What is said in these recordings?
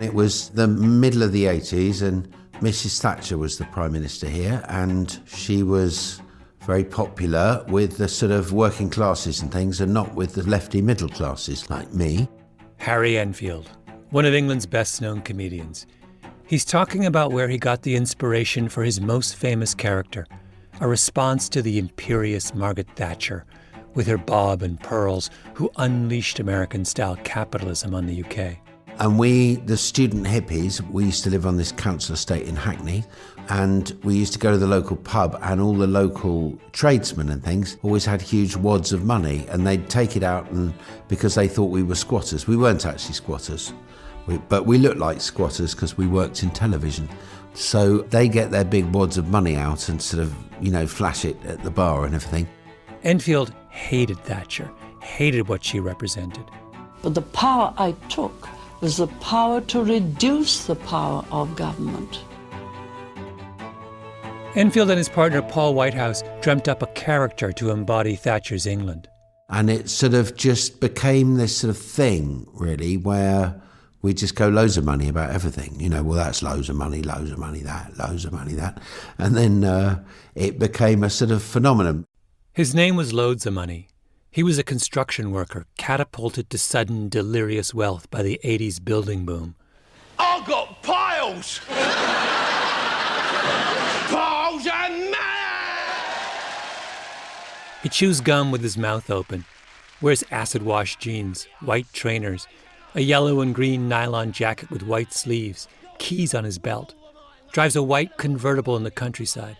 It was the middle of the 80s and Mrs. Thatcher was the Prime Minister here, and she was very popular with the sort of working classes and things, and not with the lefty middle classes like me. Harry Enfield, one of England's best-known comedians. He's talking about where he got the inspiration for his most famous character, a response to the imperious Margaret Thatcher, with her bob and pearls, who unleashed American-style capitalism on the UK. And we, the student hippies, we used to live on this council estate in Hackney, and we used to go to the local pub, and all the local tradesmen and things always had huge wads of money, and they'd take it out and because they thought we were squatters. We weren't actually squatters, but we looked like squatters because we worked in television. So they get their big wads of money out and sort of, flash it at the bar and everything. Enfield hated Thatcher, hated what she represented. But the power I took was the power to reduce the power of government. Enfield and his partner Paul Whitehouse dreamt up a character to embody Thatcher's England. And it sort of just became this sort of thing, really, where we just go loads of money about everything. Well, that's loads of money, that, loads of money, that. And then it became a sort of phenomenon. His name was Loads of Money. He was a construction worker, catapulted to sudden, delirious wealth by the 80s building boom. I've got piles! Piles and money! He chews gum with his mouth open, wears acid-wash jeans, white trainers, a yellow and green nylon jacket with white sleeves, keys on his belt, drives a white convertible in the countryside,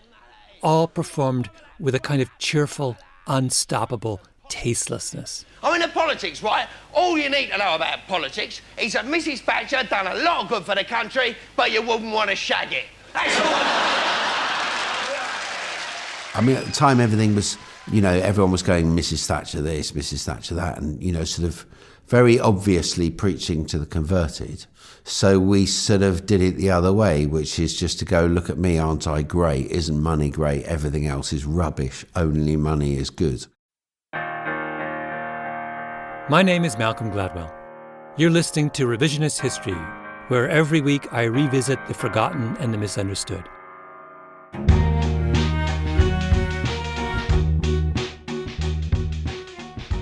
all performed with a kind of cheerful, unstoppable tastelessness. I'm into politics, right? All you need to know about politics is that Mrs. Thatcher done a lot of good for the country, but you wouldn't want to shag it. That's all. I mean, at the time, everything was, everyone was going, Mrs. Thatcher this, Mrs. Thatcher that, and, sort of very obviously preaching to the converted. So we sort of did it the other way, which is just to go, look at me, aren't I great? Isn't money great? Everything else is rubbish. Only money is good. My name is Malcolm Gladwell. You're listening to Revisionist History, where every week I revisit the forgotten and the misunderstood.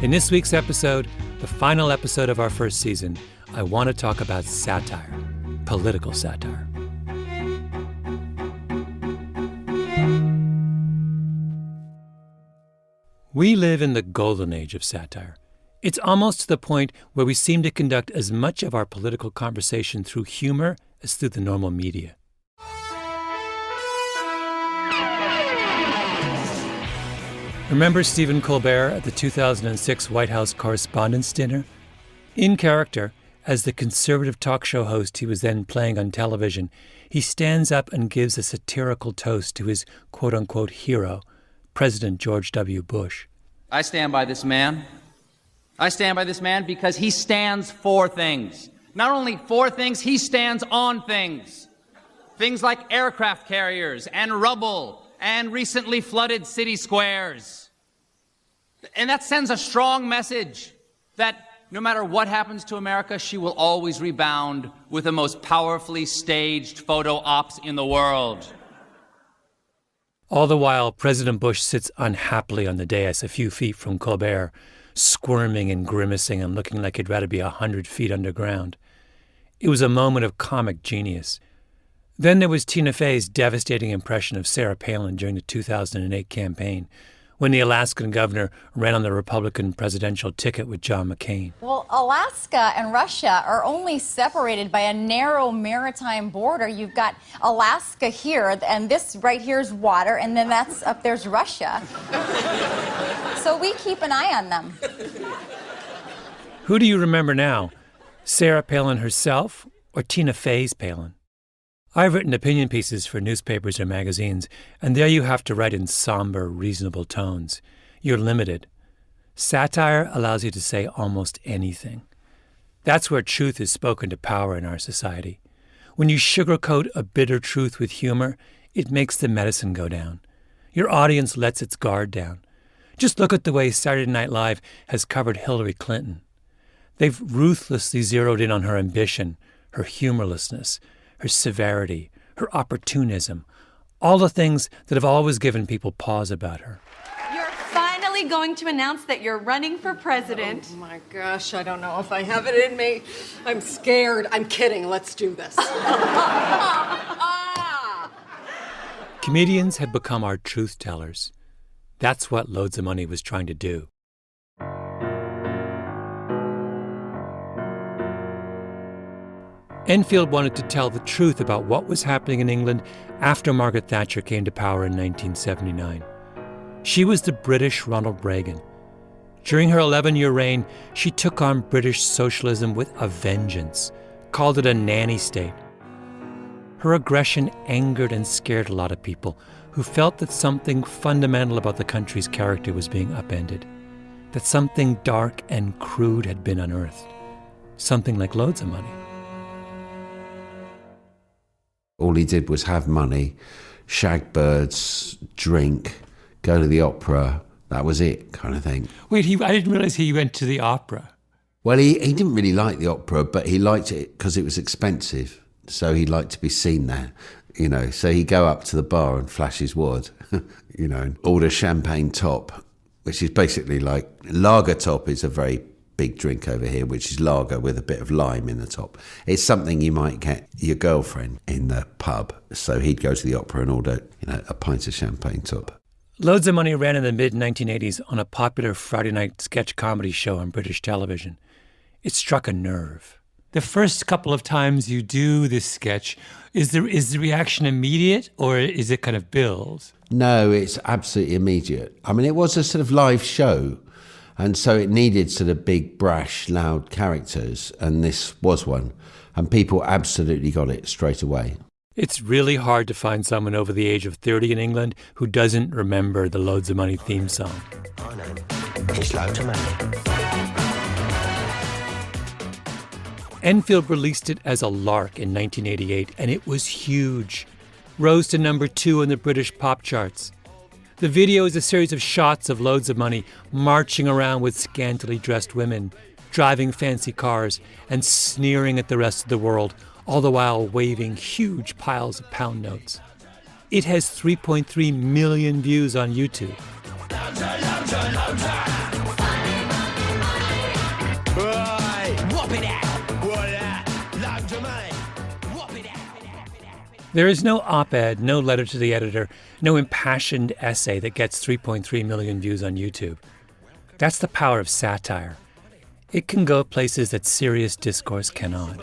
In this week's episode, the final episode of our first season, I want to talk about satire, political satire. We live in the golden age of satire. It's almost to the point where we seem to conduct as much of our political conversation through humor as through the normal media. Remember Stephen Colbert at the 2006 White House Correspondents' Dinner? In character, as the conservative talk show host he was then playing on television, he stands up and gives a satirical toast to his quote-unquote hero, President George W. Bush. I stand by this man. I stand by this man because he stands for things. Not only for things, he stands on things. Things like aircraft carriers and rubble and recently flooded city squares. And that sends a strong message that no matter what happens to America, she will always rebound with the most powerfully staged photo ops in the world. All the while, President Bush sits unhappily on the dais a few feet from Colbert, squirming and grimacing and looking like he'd rather be 100 feet underground. It was a moment of comic genius. Then there was Tina Fey's devastating impression of Sarah Palin during the 2008 campaign, when the Alaskan governor ran on the Republican presidential ticket with John McCain. Well, Alaska and Russia are only separated by a narrow maritime border. You've got Alaska here, and this right here is water, and then that's up there's Russia. So we keep an eye on them. Who do you remember now? Sarah Palin herself or Tina Fey's Palin? I've written opinion pieces for newspapers or magazines, and there you have to write in somber, reasonable tones. You're limited. Satire allows you to say almost anything. That's where truth is spoken to power in our society. When you sugarcoat a bitter truth with humor, it makes the medicine go down. Your audience lets its guard down. Just look at the way Saturday Night Live has covered Hillary Clinton. They've ruthlessly zeroed in on her ambition, her humorlessness, her severity, her opportunism, all the things that have always given people pause about her. You're finally going to announce that you're running for president. Oh my gosh, I don't know if I have it in me. I'm scared. I'm kidding. Let's do this. Comedians had become our truth tellers. That's what Loads of Money was trying to do. Enfield wanted to tell the truth about what was happening in England after Margaret Thatcher came to power in 1979. She was the British Ronald Reagan. During her 11-year reign, she took on British socialism with a vengeance, called it a nanny state. Her aggression angered and scared a lot of people who felt that something fundamental about the country's character was being upended, that something dark and crude had been unearthed, something like loads of money. All he did was have money, shag birds, drink, go to the opera. That was it, kind of thing. Wait, I didn't realize he went to the opera. Well, he didn't really like the opera, but he liked it because it was expensive. So he liked to be seen there, you know. So he'd go up to the bar and flash his wad, you know, and order champagne top, which is basically like lager top is a very big drink over here, which is lager with a bit of lime in the top. It's something you might get your girlfriend in the pub. So he'd go to the opera and order, you know, a pint of champagne top. Loads of Money ran in the mid-1980s on a popular Friday night sketch comedy show on British television. It struck a nerve. The first couple of times you do this sketch, is the reaction immediate or is it kind of build? No, it's absolutely immediate. I mean, it was a sort of live show, and so it needed sort of big, brash, loud characters, and this was one. And people absolutely got it straight away. It's really hard to find someone over the age of 30 in England who doesn't remember the Loads of Money theme song. I know. It's loads of money. Enfield released it as a lark in 1988, and it was huge. Rose to number 2 in the British pop charts. The video is a series of shots of Loads of Money marching around with scantily dressed women, driving fancy cars, and sneering at the rest of the world, all the while waving huge piles of pound notes. It has 3.3 million views on YouTube. There is no op-ed, no letter to the editor, no impassioned essay that gets 3.3 million views on YouTube. That's the power of satire. It can go places that serious discourse cannot.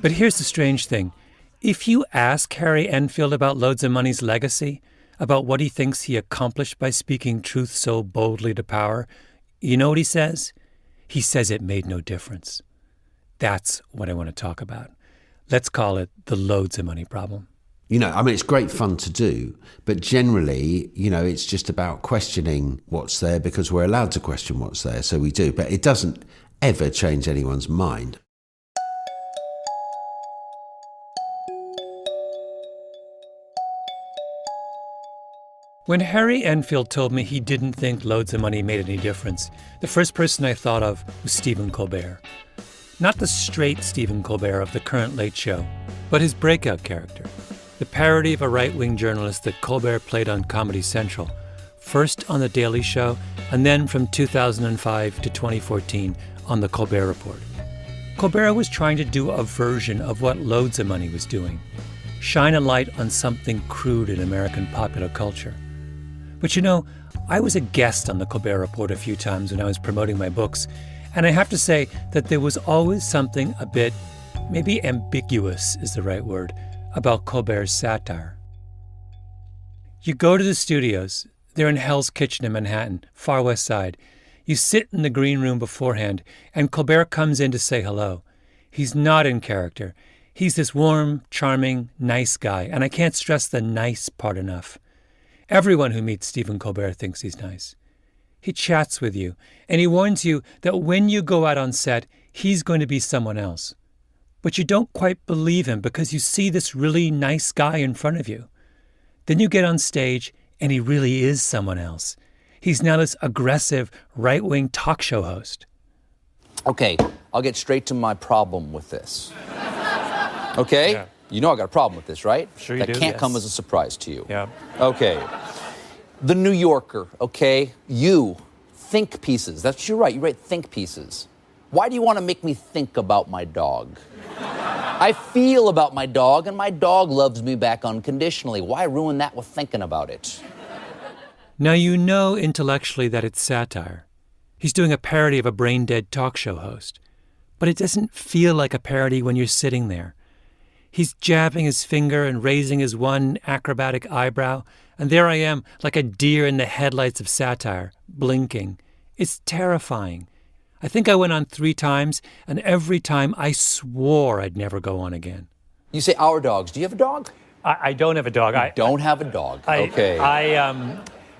But here's the strange thing. If you ask Harry Enfield about Loads of Money's legacy, about what he thinks he accomplished by speaking truth so boldly to power, you know what he says? He says it made no difference. That's what I want to talk about. Let's call it the Loads of Money problem. You know, I mean, it's great fun to do, but generally, you know, it's just about questioning what's there because we're allowed to question what's there, so we do. But it doesn't ever change anyone's mind. When Harry Enfield told me he didn't think Loads of Money made any difference, the first person I thought of was Stephen Colbert. Not the straight Stephen Colbert of The Current Late Show, but his breakout character, the parody of a right-wing journalist that Colbert played on Comedy Central, first on The Daily Show, and then from 2005 to 2014 on The Colbert Report. Colbert was trying to do a version of what Loads of Money was doing, shine a light on something crude in American popular culture. But you know, I was a guest on The Colbert Report a few times when I was promoting my books, and I have to say that there was always something a bit, maybe ambiguous is the right word, about Colbert's satire. You go to the studios, they're in Hell's Kitchen in Manhattan, Far West Side. You sit in the green room beforehand, and Colbert comes in to say hello. He's not in character. He's this warm, charming, nice guy, and I can't stress the nice part enough. Everyone who meets Stephen Colbert thinks he's nice. He chats with you, and he warns you that when you go out on set, he's going to be someone else. But you don't quite believe him because you see this really nice guy in front of you. Then you get on stage, and he really is someone else. He's now this aggressive, right-wing talk show host. Okay, I'll get straight to my problem with this. Okay? Yeah. You know I got a problem with this, right? Sure you do, That can't yes. come as a surprise to you. Yeah. Okay. The New Yorker, okay? You, think pieces. That's what you write. You write think pieces. Why do you want to make me think about my dog? I feel about my dog, and my dog loves me back unconditionally. Why ruin that with thinking about it? Now you know intellectually that it's satire. He's doing a parody of a brain-dead talk show host. But it doesn't feel like a parody when you're sitting there. He's jabbing his finger and raising his one acrobatic eyebrow, and there I am, like a deer in the headlights of satire, blinking. It's terrifying. I think I went on 3 times, and every time I swore I'd never go on again. You say our dogs. Do you have a dog? I don't have a dog. You don't have a dog. Okay.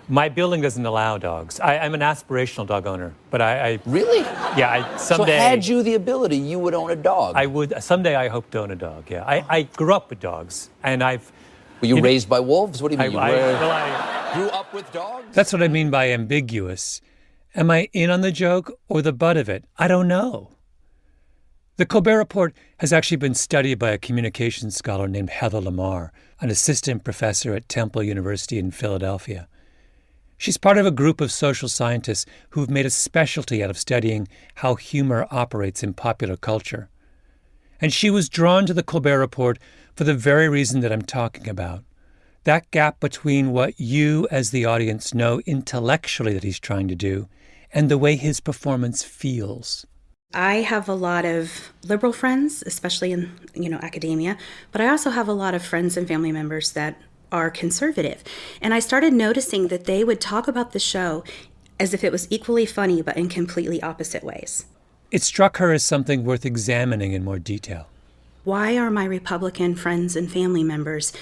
My building doesn't allow dogs. I'm an aspirational dog owner, but I Really? yeah, someday. So had you the ability, you would own a dog. I would someday. I hope to own a dog. Yeah, I grew up with dogs, and I've. Were you raised by wolves? What do you mean? I grew up with dogs? That's what I mean by ambiguous. Am I in on the joke or the butt of it? I don't know. The Colbert Report has actually been studied by a communications scholar named Heather Lamar, an assistant professor at Temple University in Philadelphia. She's part of a group of social scientists who've made a specialty out of studying how humor operates in popular culture. And she was drawn to the Colbert Report for the very reason that I'm talking about. That gap between what you as the audience know intellectually that he's trying to do and the way his performance feels. I have a lot of liberal friends, especially in, academia, but I also have a lot of friends and family members that are conservative. And I started noticing that they would talk about the show as if it was equally funny, but in completely opposite ways. It struck her as something worth examining in more detail. Why are my Republican friends and family members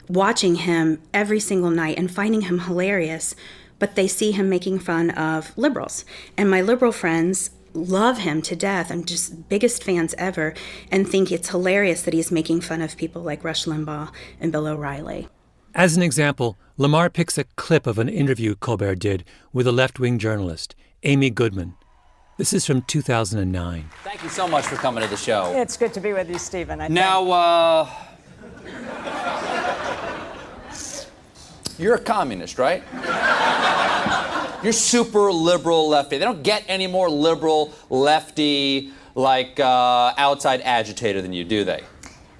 watching him every single night and finding him hilarious, but they see him making fun of liberals? And my liberal friends love him to death. I'm just biggest fans ever, and think it's hilarious that he's making fun of people like Rush Limbaugh and Bill O'Reilly. As an example, Lamar picks a clip of an interview Colbert did with a left-wing journalist, Amy Goodman. This is from 2009. Thank you so much for coming to the show. It's good to be with you, Stephen. Now, you're a communist, right? You're super liberal lefty. They don't get any more liberal lefty, outside agitator than you, do they?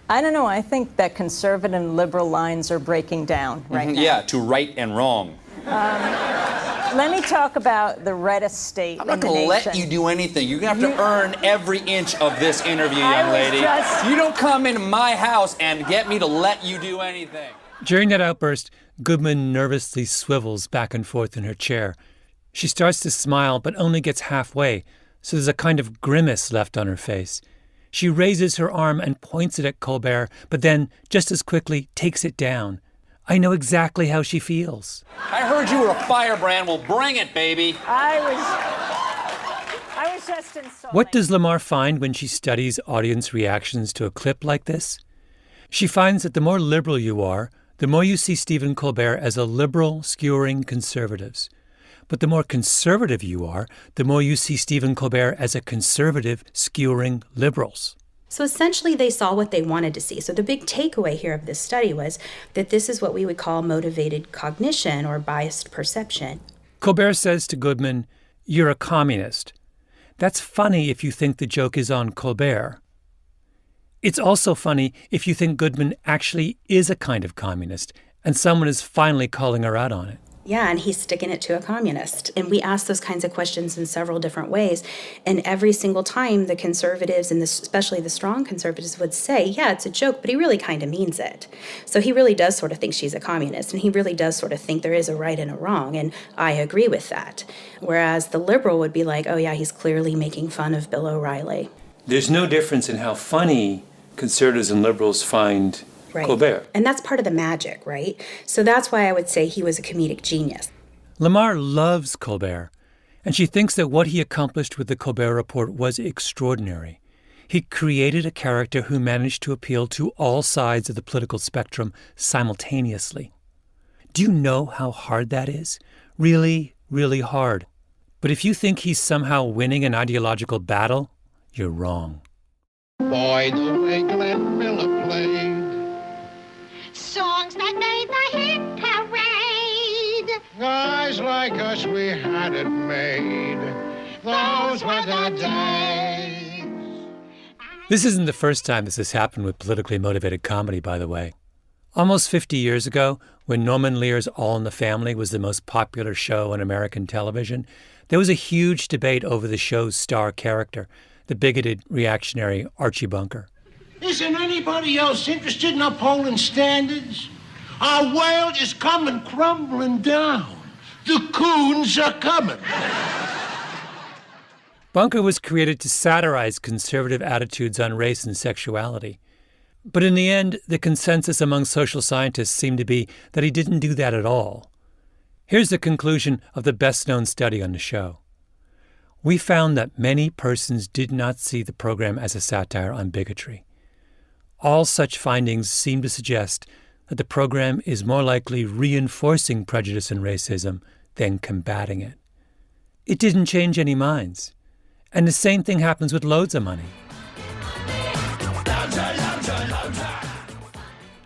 I don't know. I think that conservative and liberal lines are breaking down right now. Yeah, to right and wrong. Let me talk about the reddest state I'm in not the going to nation. let you do anything. You're going to have to earn every inch of this interview, young lady. You don't come into my house and get me to let you do anything. During that outburst, Goodman nervously swivels back and forth in her chair. She starts to smile, but only gets halfway, so there's a kind of grimace left on her face. She raises her arm and points it at Colbert, but then, just as quickly, takes it down. I know exactly how she feels. I heard you were a firebrand. Well, bring it, baby. I was just insulting. What does Lamar find when she studies audience reactions to a clip like this? She finds that the more liberal you are, the more you see Stephen Colbert as a liberal skewering conservatives. But the more conservative you are, the more you see Stephen Colbert as a conservative skewering liberals. So essentially, they saw what they wanted to see. So the big takeaway here of this study was that this is what we would call motivated cognition or biased perception. Colbert says to Goodman, "You're a communist." That's funny if you think the joke is on Colbert. It's also funny if you think Goodman actually is a kind of communist, and someone is finally calling her out on it. Yeah, and he's sticking it to a communist. And we asked those kinds of questions in several different ways. And every single time the conservatives, and especially the strong conservatives, would say, yeah, it's a joke, but he really kind of means it. So he really does sort of think she's a communist, and he really does sort of think there is a right and a wrong, and I agree with that. Whereas the liberal would be like, oh yeah, he's clearly making fun of Bill O'Reilly. There's no difference in how funny conservatives and liberals find Right. Colbert. And that's part of the magic, right? So that's why I would say he was a comedic genius. Lamar loves Colbert, and she thinks that what he accomplished with the Colbert Report was extraordinary. He created a character who managed to appeal to all sides of the political spectrum simultaneously. Do you know how hard that is? Really, really hard. But if you think he's somehow winning an ideological battle, you're wrong. Boy, the way Glenn Miller played songs that made the hit parade. Guys like us, we had it made. Those were the days. This isn't the first time this has happened with politically motivated comedy, by the way. Almost 50 years ago, when Norman Lear's All in the Family was the most popular show on American television, there was a huge debate over the show's star character, the bigoted, reactionary Archie Bunker. Isn't anybody else interested in upholding standards? Our world is coming crumbling down. The coons are coming. Bunker was created to satirize conservative attitudes on race and sexuality. But in the end, the consensus among social scientists seemed to be that he didn't do that at all. Here's the conclusion of the best-known study on the show. We found that many persons did not see the program as a satire on bigotry. All such findings seem to suggest that the program is more likely reinforcing prejudice and racism than combating it. It didn't change any minds. And the same thing happens with loads of money.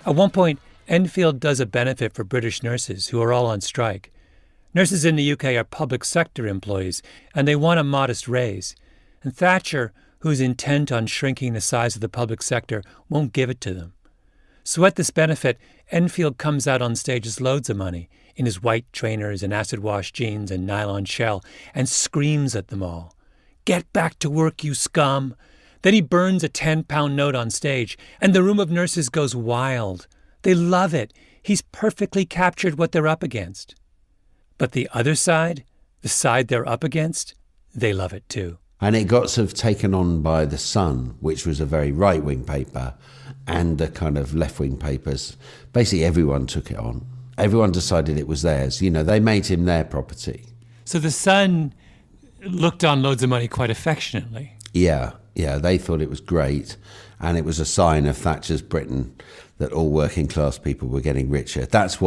At one point, Enfield does a benefit for British nurses who are all on strike. Nurses in the UK are public sector employees, and they want a modest raise. And Thatcher, who's intent on shrinking the size of the public sector, won't give it to them. So at this benefit, Enfield comes out on stage as loads of money, in his white trainers and acid-wash jeans and nylon shell, and screams at them all. "Get back to work, you scum!" Then he burns a 10-pound note on stage, and the room of nurses goes wild. They love it. He's perfectly captured what they're up against. But the other side, the side they're up against, they love it too. And it got sort of taken on by The Sun, which was a very right-wing paper, and the kind of left-wing papers. Basically, everyone took it on. Everyone decided it was theirs. You know, they made him their property. So The Sun looked on Loads of Money quite affectionately. Yeah, they thought it was great. And it was a sign of Thatcher's Britain that all working class people were getting richer. That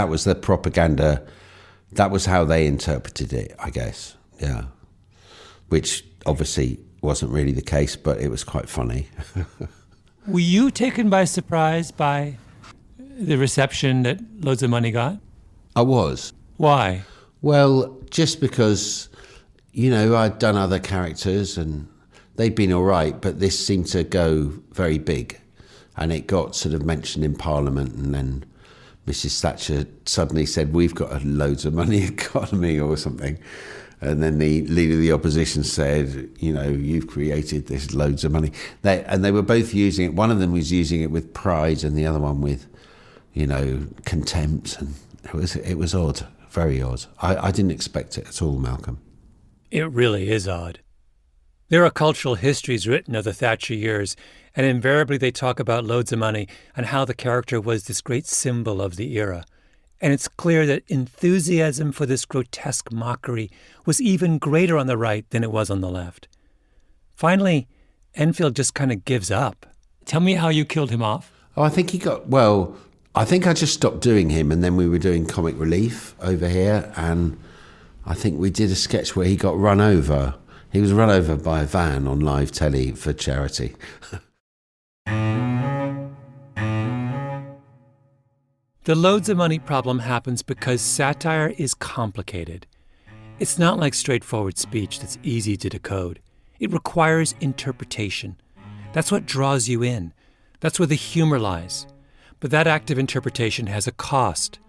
was the propaganda. That was how they interpreted it, I guess. Yeah. Which obviously wasn't really the case, but it was quite funny. Were you taken by surprise by the reception that Loads of Money got? I was. Why? Well, just because, you know, I'd done other characters and they'd been all right, but this seemed to go very big. And it got sort of mentioned in Parliament, and then Mrs. Thatcher suddenly said, "We've got a loads of money economy," or something. And then the leader of the opposition said, "You know, you've created this loads of money." They were both using it. One of them was using it with pride, and the other one with, you know, contempt. And it was odd, very odd. I didn't expect it at all, Malcolm. It really is odd. There are cultural histories written of the Thatcher years, and invariably they talk about Loads of Money and how the character was this great symbol of the era. And it's clear that enthusiasm for this grotesque mockery was even greater on the right than it was on the left. Finally, Enfield just kind of gives up. Tell me how you killed him off. Oh, I think I think I just stopped doing him, and then we were doing Comic Relief over here, and I think we did a sketch where he got run over. He was run over by a van on live telly for charity. The Loads of Money problem happens because satire is complicated. It's not like straightforward speech that's easy to decode. It requires interpretation. That's what draws you in. That's where the humor lies. But that act of interpretation has a cost.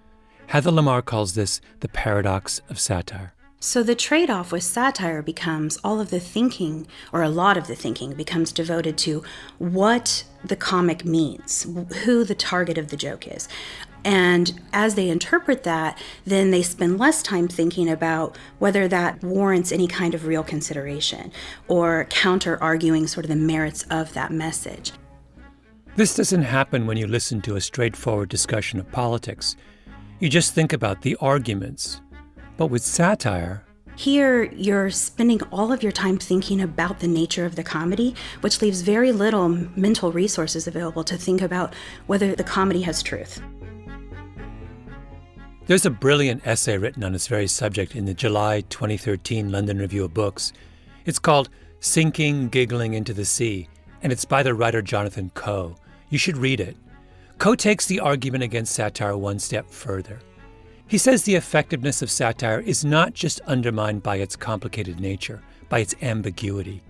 Heather Lamar calls this the paradox of satire. So the trade-off with satire becomes all of the thinking, or a lot of the thinking, becomes devoted to what the comic means, who the target of the joke is. And as they interpret that, then they spend less time thinking about whether that warrants any kind of real consideration or counter-arguing sort of the merits of that message. This doesn't happen when you listen to a straightforward discussion of politics. You just think about the arguments. But with satire, here you're spending all of your time thinking about the nature of the comedy, which leaves very little mental resources available to think about whether the comedy has truth. There's a brilliant essay written on this very subject in the July 2013 London Review of Books. It's called Sinking, Giggling into the Sea, and it's by the writer Jonathan Coe. You should read it. Coe takes the argument against satire one step further. He says the effectiveness of satire is not just undermined by its complicated nature, by its ambiguity.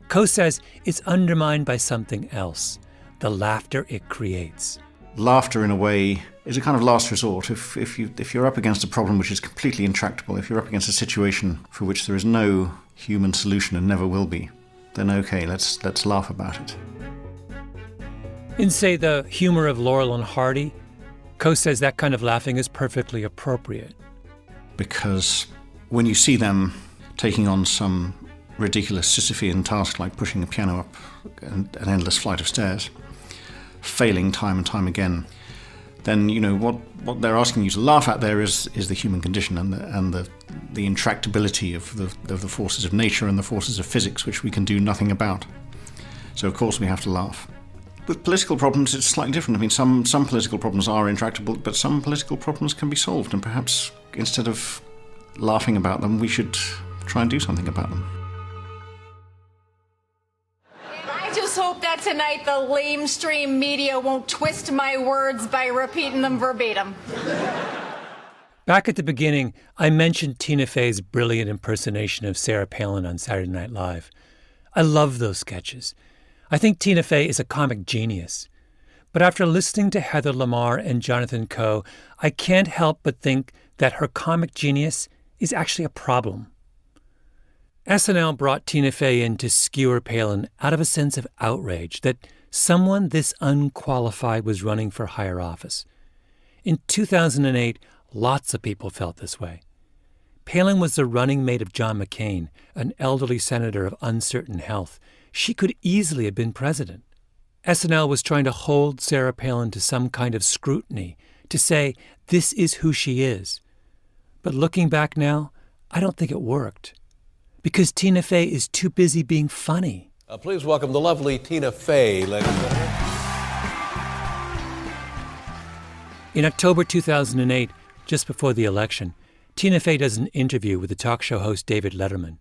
Coe says it's undermined by something else, the laughter it creates. Laughter, in a way, is a kind of last resort. If you're up against a problem which is completely intractable, if you're up against a situation for which there is no human solution and never will be, then okay, let's laugh about it. In, say, The Humor of Laurel and Hardy, Coe says that kind of laughing is perfectly appropriate. Because when you see them taking on some ridiculous Sisyphean task like pushing a piano up an endless flight of stairs, failing time and time again, then what they're asking you to laugh at there is the human condition and the intractability of the forces of nature and the forces of physics, which we can do nothing about. So of course we have to laugh. With political problems, it's slightly different. I mean, some political problems are intractable, but some political problems can be solved, and perhaps instead of laughing about them, we should try and do something about them. I just hope that tonight the lamestream media won't twist my words by repeating them verbatim. Back at the beginning, I mentioned Tina Fey's brilliant impersonation of Sarah Palin on Saturday Night Live. I love those sketches. I think Tina Fey is a comic genius. But after listening to Heather Lamar and Jonathan Coe, I can't help but think that her comic genius is actually a problem. SNL brought Tina Fey in to skewer Palin out of a sense of outrage that someone this unqualified was running for higher office. In 2008, lots of people felt this way. Palin was the running mate of John McCain, an elderly senator of uncertain health. She could easily have been president. SNL was trying to hold Sarah Palin to some kind of scrutiny, to say, this is who she is. But looking back now, I don't think it worked. Because Tina Fey is too busy being funny. Please welcome the lovely Tina Fey, ladies and gentlemen. In October 2008, just before the election, Tina Fey does an interview with the talk show host David Letterman.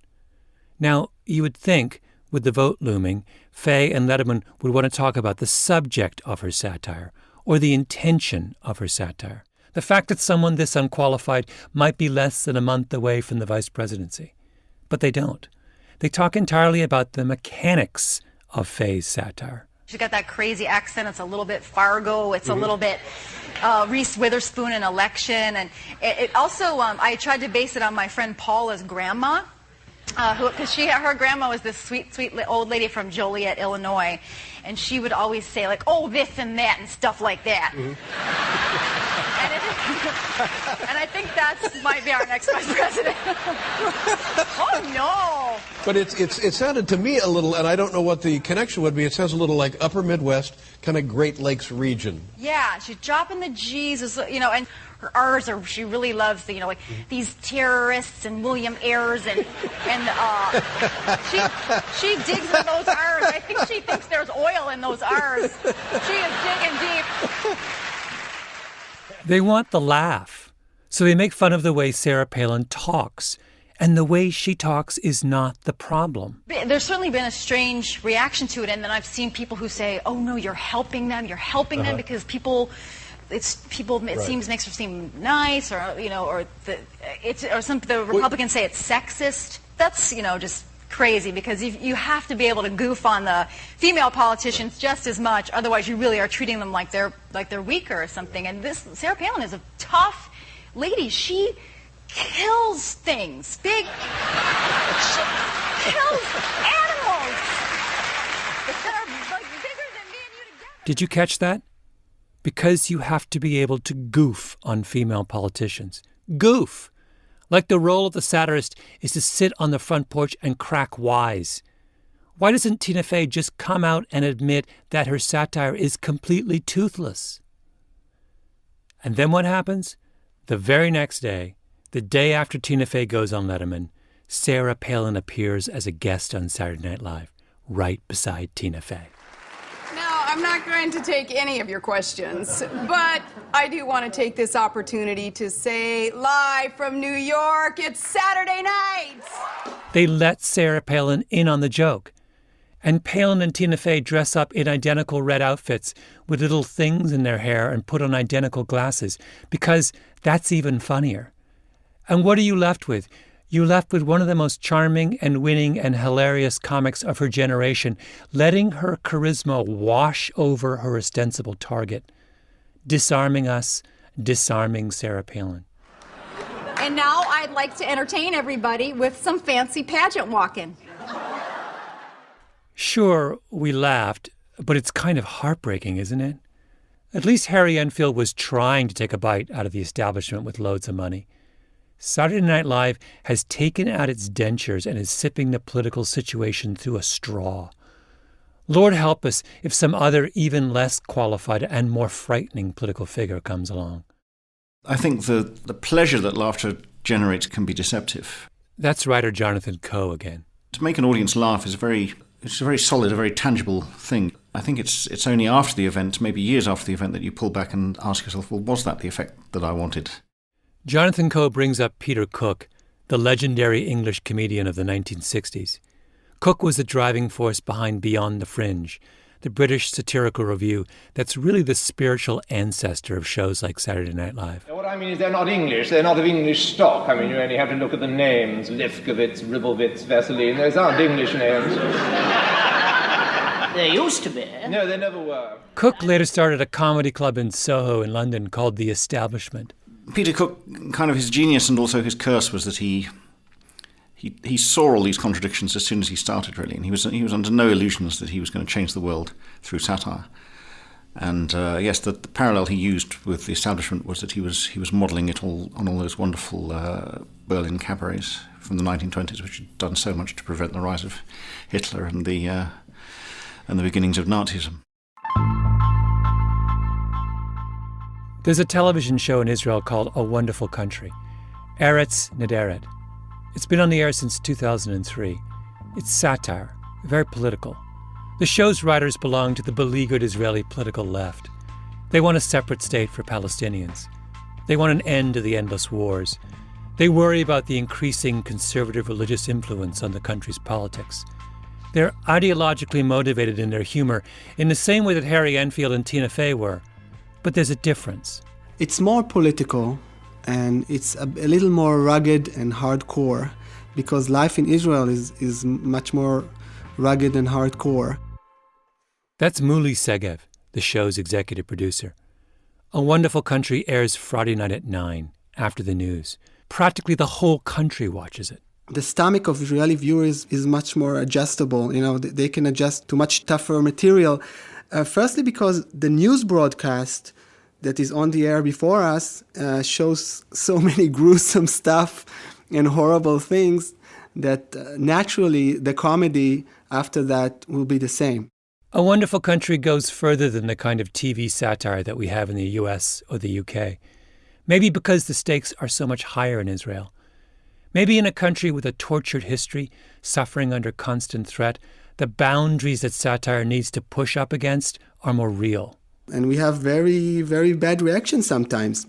Now, you would think, with the vote looming, Fey and Letterman would want to talk about the subject of her satire, or the intention of her satire. The fact that someone this unqualified might be less than a month away from the vice presidency. But they don't. They talk entirely about the mechanics of Fey's satire. She's got that crazy accent. It's a little bit Fargo. It's a little bit Reese Witherspoon in Election. And it also, I tried to base it on my friend Paula's grandma. Because her grandma was this sweet, sweet old lady from Joliet, Illinois, and she would always say, like, oh, this and that and stuff like that. And I think that might be our next vice president. Oh, no. But it sounded to me a little, and I don't know what the connection would be, it sounds a little like Upper Midwest, kind of Great Lakes region. Yeah, she's dropping the G's, and her R's are, she really loves, like these terrorists and William Ayers, and she digs in those R's. I think she thinks there's oil in those R's. She is digging deep. They want the laugh, so they make fun of the way Sarah Palin talks. And the way she talks is not the problem. There's certainly been a strange reaction to it, and then I've seen people who say, oh, no, you're helping them because it seems makes her seem nice, or the Republicans say it's sexist. That's just crazy, because you have to be able to goof on the female politicians just as much, otherwise you really are treating them like they're weaker or something. And Sarah Palin is a tough lady. She kills things. She kills animals that are bigger than me and you together. Did you catch that? Because you have to be able to goof on female politicians. Goof! Like the role of the satirist is to sit on the front porch and crack wise. Why doesn't Tina Fey just come out and admit that her satire is completely toothless? And then what happens? The very next day, the day after Tina Fey goes on Letterman, Sarah Palin appears as a guest on Saturday Night Live, right beside Tina Fey. Now, I'm not going to take any of your questions, but I do want to take this opportunity to say, live from New York, it's Saturday night! They let Sarah Palin in on the joke. And Palin and Tina Fey dress up in identical red outfits with little things in their hair and put on identical glasses, because that's even funnier. And what are you left with? You're left with one of the most charming and winning and hilarious comics of her generation, letting her charisma wash over her ostensible target. Disarming us, disarming Sarah Palin. And now I'd like to entertain everybody with some fancy pageant walking. Sure, we laughed, but it's kind of heartbreaking, isn't it? At least Harry Enfield was trying to take a bite out of the establishment with loads of money. Saturday Night Live has taken out its dentures and is sipping the political situation through a straw. Lord help us if some other even less qualified and more frightening political figure comes along. I think the pleasure that laughter generates can be deceptive. That's writer Jonathan Coe again. To make an audience laugh is a very solid, a very tangible thing. I think it's only after the event, maybe years after the event, that you pull back and ask yourself, well, was that the effect that I wanted? Jonathan Coe brings up Peter Cook, the legendary English comedian of the 1960s. Cook was the driving force behind Beyond the Fringe, the British satirical revue that's really the spiritual ancestor of shows like Saturday Night Live. What I mean is they're not English. They're not of English stock. I mean, you only have to look at the names. Lefkowitz, Ribblewitz, Vaseline. Those aren't English names. There used to be. No, they never were. Cook later started a comedy club in Soho in London called The Establishment. Peter Cook, kind of his genius and also his curse was that he saw all these contradictions as soon as he started, really, and he was under no illusions that he was going to change the world through satire. And yes, the parallel he used with The Establishment was that he was modelling it all on all those wonderful Berlin cabarets from the 1920s, which had done so much to prevent the rise of Hitler and the beginnings of Nazism. There's a television show in Israel called A Wonderful Country, Eretz Nederet. It's been on the air since 2003. It's satire, very political. The show's writers belong to the beleaguered Israeli political left. They want a separate state for Palestinians. They want an end to the endless wars. They worry about the increasing conservative religious influence on the country's politics. They're ideologically motivated in their humor in the same way that Harry Enfield and Tina Fey were. But there's a difference. It's more political, and it's a little more rugged and hardcore, because life in Israel is much more rugged and hardcore. That's Muli Segev, the show's executive producer. A Wonderful Country airs Friday night at 9, after the news. Practically the whole country watches it. The stomach of Israeli viewers is much more adjustable. You know, they can adjust to much tougher material. Firstly, because the news broadcast that is on the air before us shows so many gruesome stuff and horrible things that naturally the comedy after that will be the same. A Wonderful Country goes further than the kind of TV satire that we have in the US or the UK. Maybe because the stakes are so much higher in Israel. Maybe in a country with a tortured history, suffering under constant threat, the boundaries that satire needs to push up against are more real. And we have very, very bad reactions sometimes.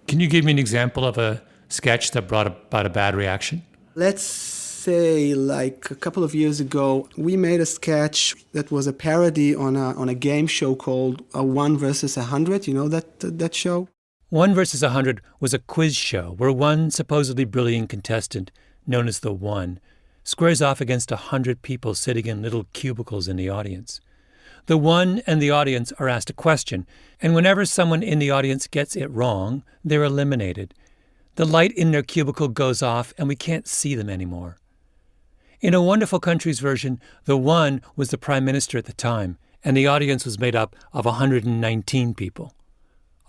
Can you give me an example of a sketch that brought about a bad reaction? Let's say, like a couple of years ago, we made a sketch that was a parody on a game show called 1 versus 100. You know that show? 1 versus 100 was a quiz show where one supposedly brilliant contestant, known as the One, squares off against 100 people sitting in little cubicles in the audience. The One and the audience are asked a question, and whenever someone in the audience gets it wrong, they're eliminated. The light in their cubicle goes off and we can't see them anymore. In A Wonderful Country's version, the One was the prime minister at the time, and the audience was made up of 119 people.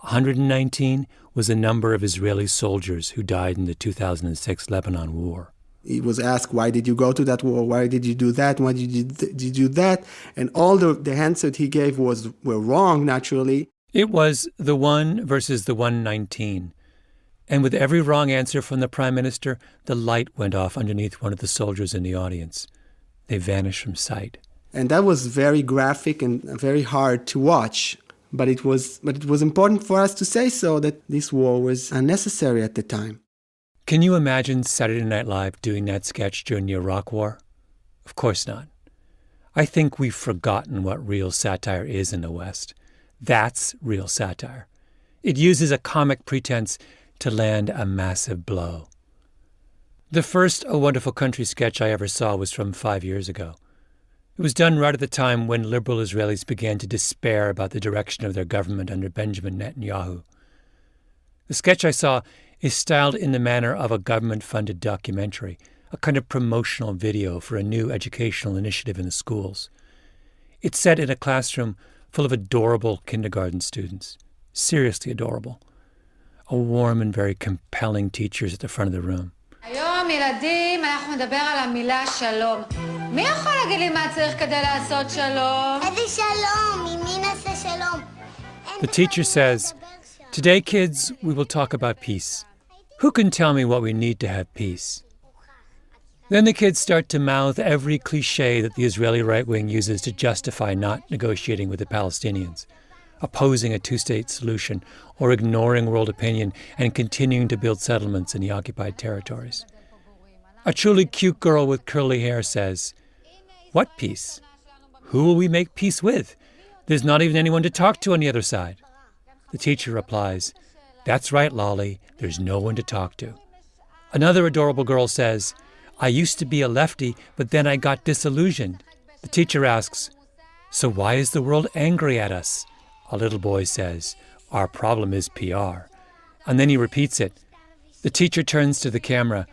119 was the number of Israeli soldiers who died in the 2006 Lebanon war. He was asked, why did you go to that war? Why did you do that? Why did you do that? And all the answers he gave were wrong, naturally. It was the One versus the 119. And with every wrong answer from the prime minister, the light went off underneath one of the soldiers in the audience. They vanished from sight. And that was very graphic and very hard to watch. But it was important for us to say so, that this war was unnecessary at the time. Can you imagine Saturday Night Live doing that sketch during the Iraq War? Of course not. I think we've forgotten what real satire is in the West. That's real satire. It uses a comic pretense to land a massive blow. The first A Wonderful Country sketch I ever saw was from 5 years ago. It was done right at the time when liberal Israelis began to despair about the direction of their government under Benjamin Netanyahu. The sketch I saw is styled in the manner of a government-funded documentary, a kind of promotional video for a new educational initiative in the schools. It's set in a classroom full of adorable kindergarten students, seriously adorable. A warm and very compelling teachers at the front of the room. היום ילדים אנחנו נדבר על המילה שלום. מי יכול להגיד לי מה צריך כדי לעשות שלום? איזה שלום? עם מי נעשה שלום? The teacher says, "Today, kids, we will talk about peace. Who can tell me what we need to have peace?" Then the kids start to mouth every cliche that the Israeli right wing uses to justify not negotiating with the Palestinians, opposing a two-state solution, or ignoring world opinion and continuing to build settlements in the occupied territories. A truly cute girl with curly hair says, "What peace? Who will we make peace with? There's not even anyone to talk to on the other side." The teacher replies, "That's right, Lolly, there's no one to talk to." Another adorable girl says, "I used to be a lefty, but then I got disillusioned." The teacher asks, "So why is the world angry at us?" A little boy says, "Our problem is PR." And then he repeats it. The teacher turns to the camera.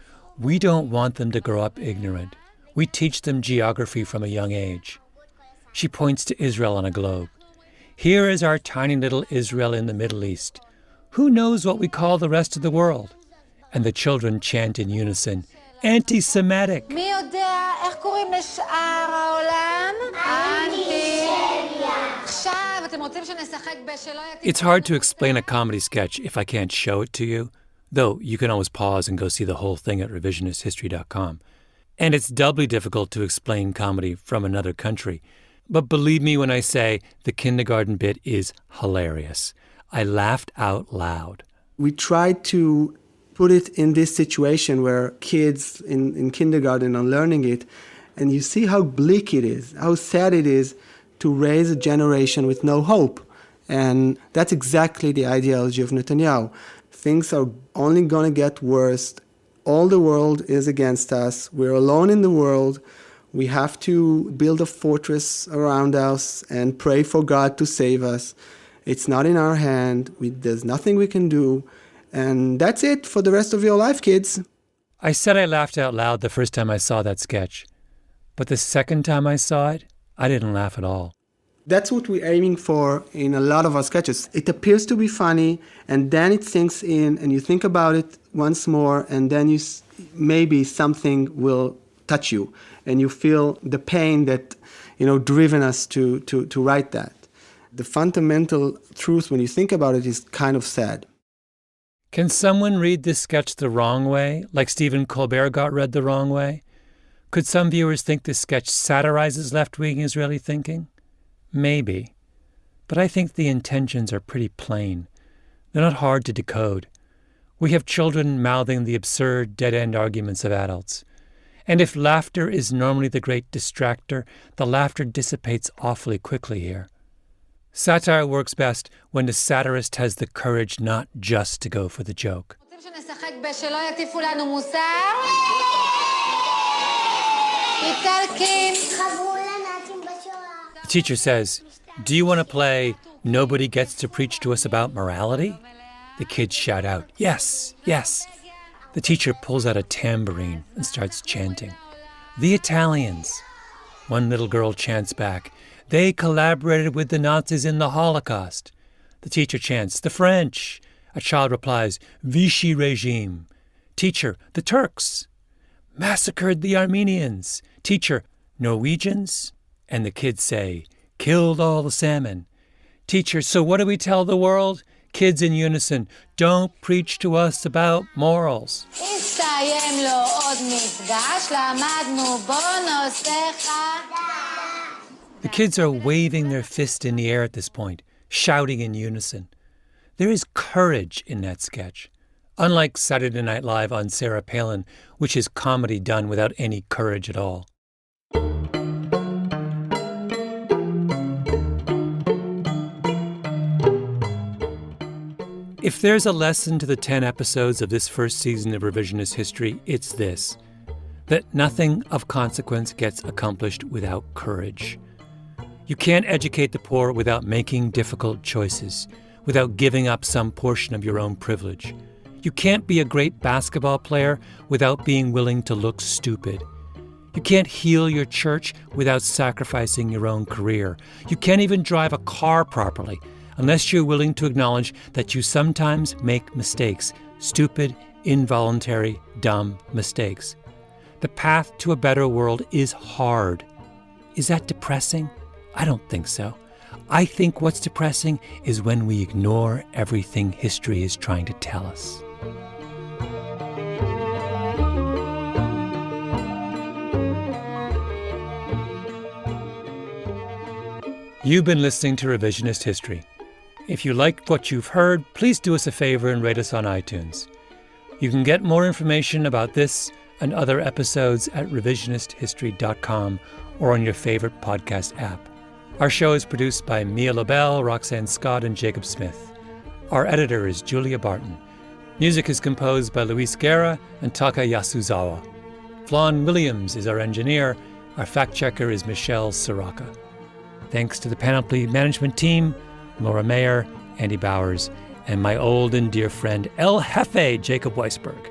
"We don't want them to grow up ignorant. We teach them geography from a young age." She points to Israel on a globe. "Here is our tiny little Israel in the Middle East. Who knows what we call the rest of the world?" And the children chant in unison, "Anti-Semitic." מי יודע איך קוראים לשאר העולם? עכשיו אתם רוצים שנשחק בשלא יתאים. It's hard to explain a comedy sketch if I can't show it to you, though you can always pause and go see the whole thing at revisionisthistory.com. And it's doubly difficult to explain comedy from another country. But believe me when I say the kindergarten bit is hilarious. I laughed out loud. We tried to put it in this situation where kids in kindergarten are learning it, and you see how bleak it is, how sad it is to raise a generation with no hope. And that's exactly the ideology of Netanyahu. Things are only going to get worse. All the world is against us. We're alone in the world. We have to build a fortress around us and pray for God to save us. It's not in our hand. There's nothing we can do. And that's it for the rest of your life, kids. I said I laughed out loud the first time I saw that sketch. But the second time I saw it, I didn't laugh at all. That's what we're aiming for in a lot of our sketches. It appears to be funny, and then it sinks in, and you think about it once more, and then maybe something will touch you, and you feel the pain that, driven us to write that. The fundamental truth, when you think about it, is kind of sad. Can someone read this sketch the wrong way, like Stephen Colbert got read the wrong way? Could some viewers think this sketch satirizes left-wing Israeli thinking? Maybe. But I think the intentions are pretty plain. They're not hard to decode. We have children mouthing the absurd, dead-end arguments of adults. And if laughter is normally the great distractor, the laughter dissipates awfully quickly here. Satire works best when the satirist has the courage not just to go for the joke. The teacher says, "Do you want to play Nobody Gets to Preach to Us About Morality?" The kids shout out, "Yes, yes." The teacher pulls out a tambourine and starts chanting, "The Italians." One little girl chants back, "They collaborated with the Nazis in the Holocaust." The teacher chants, "The French." A child replies, "Vichy regime." Teacher, "The Turks." "Massacred the Armenians." Teacher, "Norwegians?" And the kids say, "Killed all the salmon." Teacher, "So what do we tell the world?" Kids in unison, "Don't preach to us about morals." The kids are waving their fist in the air at this point, shouting in unison. There is courage in that sketch, unlike Saturday Night Live on Sarah Palin, which is comedy done without any courage at all. If there's a lesson to the 10 episodes of this first season of Revisionist History, it's this: that nothing of consequence gets accomplished without courage. You can't educate the poor without making difficult choices, without giving up some portion of your own privilege. You can't be a great basketball player without being willing to look stupid. You can't heal your church without sacrificing your own career. You can't even drive a car properly unless you're willing to acknowledge that you sometimes make mistakes, stupid, involuntary, dumb mistakes. The path to a better world is hard. Is that depressing? I don't think so. I think what's depressing is when we ignore everything history is trying to tell us. You've been listening to Revisionist History. If you liked what you've heard, please do us a favor and rate us on iTunes. You can get more information about this and other episodes at revisionisthistory.com or on your favorite podcast app. Our show is produced by Mia LaBelle, Roxanne Scott, and Jacob Smith. Our editor is Julia Barton. Music is composed by Luis Guerra and Taka Yasuzawa. Flawn Williams is our engineer. Our fact-checker is Michelle Soraka. Thanks to the Panoply management team, Laura Mayer, Andy Bowers, and my old and dear friend El Jefe, Jacob Weisberg.